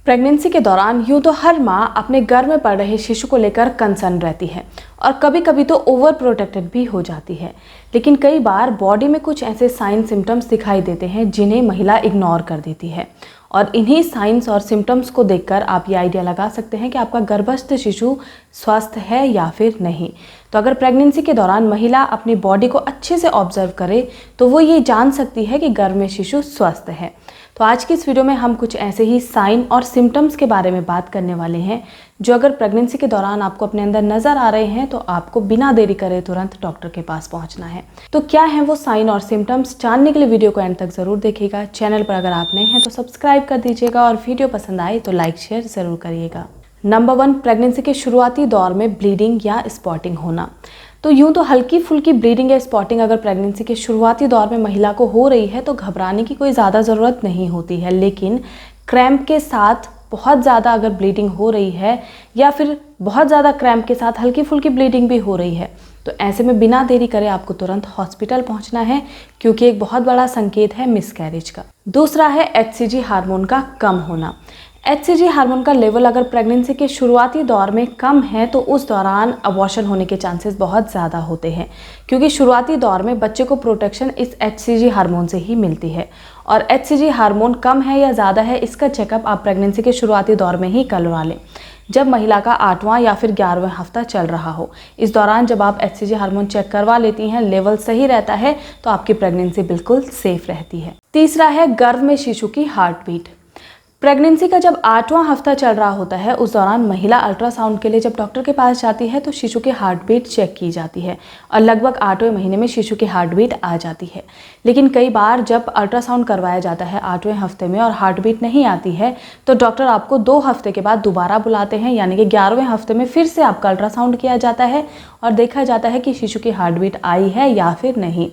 Pregnancy के दौरान यूँ तो हर माँ अपने गर्भ में पल रहे शिशु को लेकर कंसर्न रहती है और कभी कभी तो ओवर प्रोटेक्टेड भी हो जाती है। लेकिन कई बार बॉडी में कुछ ऐसे साइन सिम्टम्स दिखाई देते हैं जिन्हें महिला इग्नोर कर देती है और इन्हीं साइंस और सिम्टम्स को देखकर आप ये आइडिया लगा सकते हैं कि आपका गर्भस्थ शिशु स्वस्थ है या फिर नहीं। तो अगर प्रेगनेंसी के दौरान महिला अपनी बॉडी को अच्छे से ऑब्जर्व करे तो वो ये जान सकती है कि गर्भ में शिशु स्वस्थ है। तो आज की इस वीडियो में हम कुछ ऐसे ही साइन और सिम्टम्स के बारे में बात करने वाले हैं जो अगर प्रेगनेंसी के दौरान आपको अपने अंदर नज़र आ रहे हैं तो आपको बिना देरी करे तुरंत डॉक्टर के पास पहुंचना है। तो क्या है वो साइन और सिम्टम्स, जानने के लिए वीडियो को एंड तक ज़रूर देखिएगा। चैनल पर अगर आप नए हैं तो सब्सक्राइब कर दीजिएगा और वीडियो पसंद आए तो लाइक शेयर ज़रूर करिएगा। नंबर 1, प्रेगनेंसी के शुरुआती दौर में ब्लीडिंग या स्पॉटिंग होना। तो यूँ तो हल्की फुल्की ब्लीडिंग या स्पॉटिंग अगर प्रेगनेंसी के शुरुआती दौर में महिला को हो रही है तो घबराने की कोई ज़्यादा ज़रूरत नहीं होती है। लेकिन क्रैम्प के साथ बहुत ज़्यादा अगर ब्लीडिंग हो रही है या फिर बहुत ज़्यादा क्रैम्प के साथ हल्की फुल्की ब्लीडिंग भी हो रही है तो ऐसे में बिना देरी करे आपको तुरंत हॉस्पिटल पहुंचना है, क्योंकि एक बहुत बड़ा संकेत है मिसकैरेज का। दूसरा है HCG हार्मोन का कम होना। HCG हार्मोन का लेवल अगर प्रेगनेंसी के शुरुआती दौर में कम है तो उस दौरान अबॉर्शन होने के चांसेस बहुत ज़्यादा होते हैं, क्योंकि शुरुआती दौर में बच्चे को प्रोटेक्शन इस HCG हार्मोन से ही मिलती है। और HCG हार्मोन कम है या ज़्यादा है इसका चेकअप आप प्रेगनेंसी के शुरुआती दौर में ही करवा लें, जब महिला का 8वां या फिर 11वां हफ्ता चल रहा हो। इस दौरान जब आप HCG हार्मोन चेक करवा लेती हैं, लेवल सही रहता है तो आपकी प्रेगनेंसी बिल्कुल सेफ रहती है। तीसरा है गर्भ में शिशु की हार्ट बीट। प्रेगनेंसी का जब 8वां हफ्ता चल रहा होता है उस दौरान महिला अल्ट्रासाउंड के लिए जब डॉक्टर के पास जाती है तो शिशु की हार्ट बीट चेक की जाती है और लगभग 8वें महीने में शिशु की हार्ट बीट आ जाती है। लेकिन कई बार जब अल्ट्रासाउंड करवाया जाता है 8वें हफ्ते में और हार्ट बीट नहीं आती है तो डॉक्टर आपको 2 हफ्ते के बाद दोबारा बुलाते हैं, यानी कि 11वें हफ्ते में फिर से आपका अल्ट्रासाउंड किया जाता है और देखा जाता है कि शिशु की हार्ट बीट आई है या फिर नहीं।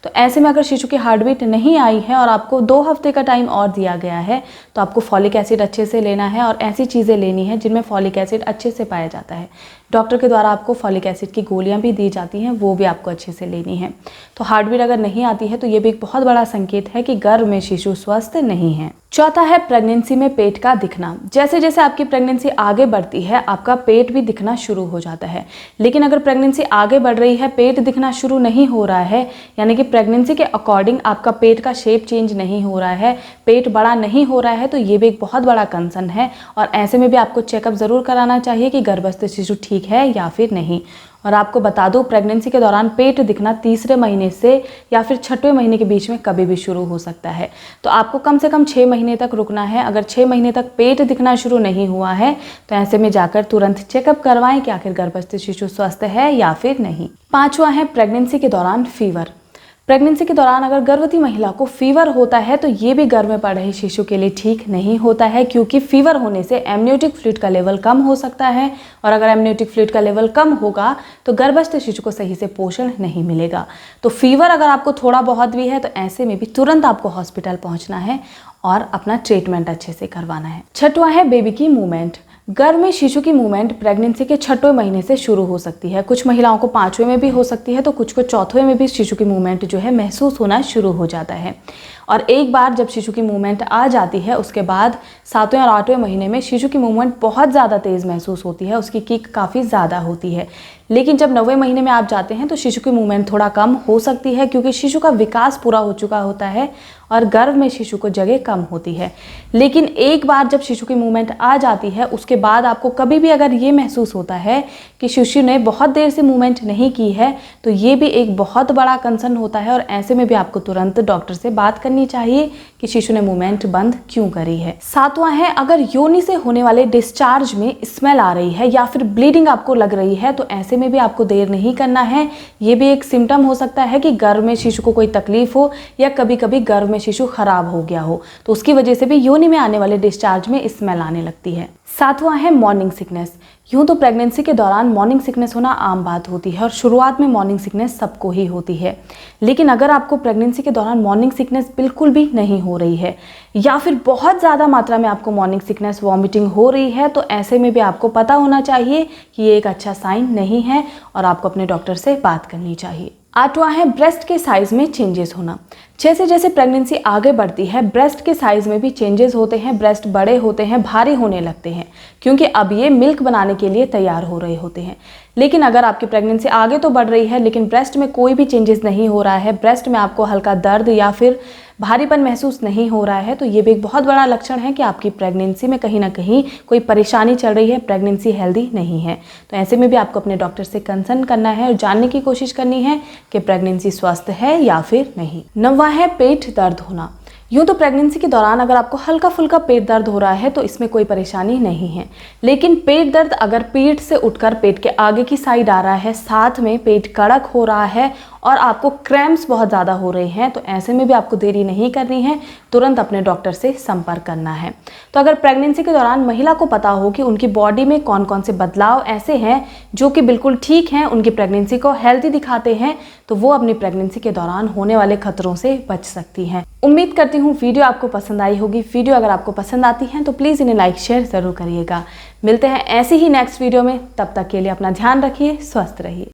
तो ऐसे में अगर शिशु की हार्ट बीट नहीं आई है और आपको 2 हफ्ते का टाइम और दिया गया है तो आपको फॉलिक एसिड अच्छे से लेना है और ऐसी चीज़ें लेनी है जिनमें फॉलिक एसिड अच्छे से पाया जाता है। डॉक्टर के द्वारा आपको फॉलिक एसिड की गोलियां भी दी जाती हैं, वो भी आपको अच्छे से लेनी है। तो हार्ट बीट अगर नहीं आती है तो ये भी एक बहुत बड़ा संकेत है कि गर्भ में शिशु स्वस्थ नहीं है। चौथा है प्रेगनेंसी में पेट का दिखना। जैसे जैसे आपकी प्रेगनेंसी आगे बढ़ती है आपका पेट भी दिखना शुरू हो जाता है। लेकिन अगर प्रेगनेंसी आगे बढ़ रही है, पेट दिखना शुरू नहीं हो रहा है, यानी कि प्रेगनेंसी के अकॉर्डिंग आपका पेट का शेप चेंज नहीं हो रहा है, पेट बड़ा नहीं हो रहा है, तो ये भी एक बहुत बड़ा कंसर्न है और ऐसे में भी आपको चेकअप ज़रूर कराना चाहिए कि गर्भस्थ शिशु ठीक है या फिर नहीं। और आपको बता दूं, प्रेगनेंसी के दौरान पेट दिखना तीसरे महीने से या फिर 6वें महीने के बीच में कभी भी शुरू हो सकता है। तो आपको कम से कम 6 महीने तक रुकना है। अगर 6 महीने तक पेट दिखना शुरू नहीं हुआ है तो ऐसे में जाकर तुरंत चेकअप करवाएं कि आखिर गर्भस्थ शिशु स्वस्थ है या फिर नहीं। 5वां है प्रेगनेंसी के दौरान फीवर। प्रेगनेंसी के दौरान अगर गर्भवती महिला को फीवर होता है तो ये भी गर्भ में पड़ रहे शिशु के लिए ठीक नहीं होता है, क्योंकि फीवर होने से एमनियोटिक फ्लूइड का लेवल कम हो सकता है और अगर एमनियोटिक फ्लूइड का लेवल कम होगा तो गर्भस्थ शिशु को सही से पोषण नहीं मिलेगा। तो फीवर अगर आपको थोड़ा बहुत भी है तो ऐसे में भी तुरंत आपको हॉस्पिटल पहुंचना है और अपना ट्रीटमेंट अच्छे से करवाना है। 6वां है बेबी की मूवमेंट। गर्भ में शिशु की मूवमेंट प्रेगनेंसी के 6वें महीने से शुरू हो सकती है। कुछ महिलाओं को 5वें में भी हो सकती है तो कुछ को 4वें में भी शिशु की मूवमेंट जो है महसूस होना शुरू हो जाता है। और एक बार जब शिशु की मूवमेंट आ जाती है उसके बाद 7वें और 8वें महीने में शिशु की मूवमेंट बहुत ज़्यादा तेज़ महसूस होती है, उसकी किक काफ़ी ज़्यादा होती है। लेकिन जब 9वें महीने में आप जाते हैं तो शिशु की मूवमेंट थोड़ा कम हो सकती है, क्योंकि शिशु का विकास पूरा हो चुका होता है और गर्भ में शिशु को जगह कम होती है। लेकिन एक बार जब शिशु की मूवमेंट आ जाती है उसके बाद आपको कभी भी अगर ये महसूस होता है कि शिशु ने बहुत देर से मूवमेंट नहीं की है तो ये भी एक बहुत बड़ा कंसर्न होता है और ऐसे में भी आपको तुरंत डॉक्टर से बात करनी चाहिए कि शिशु ने मूवमेंट बंद क्यों करी है। 7वां है अगर योनि से होने वाले डिस्चार्ज में स्मेल आ रही है या फिर ब्लीडिंग आपको लग रही है तो ऐसे में भी आपको देर नहीं करना है। ये भी एक सिम्टम हो सकता है कि गर्भ में शिशु को कोई तकलीफ हो या कभी कभी गर्भ में शिशु खराब हो गया हो, तो उसकी वजह से भी योनि में आने वाले डिस्चार्ज में स्मेल आने लगती है। 7वां है मॉर्निंग सिकनेस। यूँ तो प्रेगनेंसी के दौरान मॉर्निंग सिकनेस होना आम बात होती है और शुरुआत में मॉर्निंग सिकनेस सबको ही होती है। लेकिन अगर आपको प्रेगनेंसी के दौरान मॉर्निंग सिकनेस बिल्कुल भी नहीं हो रही है या फिर बहुत ज़्यादा मात्रा में आपको मॉर्निंग सिकनेस, वॉमिटिंग हो रही है तो ऐसे में भी आपको पता होना चाहिए कि ये एक अच्छा साइन नहीं है और आपको अपने डॉक्टर से बात करनी चाहिए। 8वां है ब्रेस्ट के साइज में चेंजेस होना। जैसे जैसे प्रेगनेंसी आगे बढ़ती है, ब्रेस्ट के साइज में भी चेंजेस होते हैं, ब्रेस्ट बड़े होते हैं, भारी होने लगते हैं, क्योंकि अब ये मिल्क बनाने के लिए तैयार हो रहे होते हैं। लेकिन अगर आपकी प्रेगनेंसी आगे तो बढ़ रही है लेकिन ब्रेस्ट में कोई भी चेंजेस नहीं हो रहा है, ब्रेस्ट में आपको हल्का दर्द या फिर भारीपन महसूस नहीं हो रहा है, तो ये भी एक बहुत बड़ा लक्षण है कि आपकी प्रेगनेंसी में कहीं ना कहीं कोई परेशानी चल रही है, प्रेगनेंसी हेल्दी नहीं है। तो ऐसे में भी आपको अपने डॉक्टर से कंसल्ट करना है और जानने की कोशिश करनी है कि प्रेगनेंसी स्वस्थ है या फिर नहीं। 9वां है पेट दर्द होना। यूँ तो प्रेगनेंसी के दौरान अगर आपको हल्का फुल्का पेट दर्द हो रहा है तो इसमें कोई परेशानी नहीं है, लेकिन पेट दर्द अगर पेट से उठकर पेट के आगे की साइड आ रहा है, साथ में पेट कड़क हो रहा है और आपको क्रैम्प्स बहुत ज़्यादा हो रहे हैं, तो ऐसे में भी आपको देरी नहीं करनी है, तुरंत अपने डॉक्टर से संपर्क करना है। तो अगर प्रेगनेंसी के दौरान महिला को पता हो कि उनकी बॉडी में कौन कौन से बदलाव ऐसे हैं जो कि बिल्कुल ठीक हैं, उनकी प्रेगनेंसी को हेल्दी दिखाते हैं, तो वो अपनी प्रेगनेंसी के दौरान होने वाले खतरों से बच सकती हैं। उम्मीद करती हूँ वीडियो आपको पसंद आई होगी। वीडियो अगर आपको पसंद आती है तो प्लीज़ इन्हें लाइक शेयर ज़रूर करिएगा। मिलते हैं ऐसे ही नेक्स्ट वीडियो में, तब तक के लिए अपना ध्यान रखिए, स्वस्थ रहिए।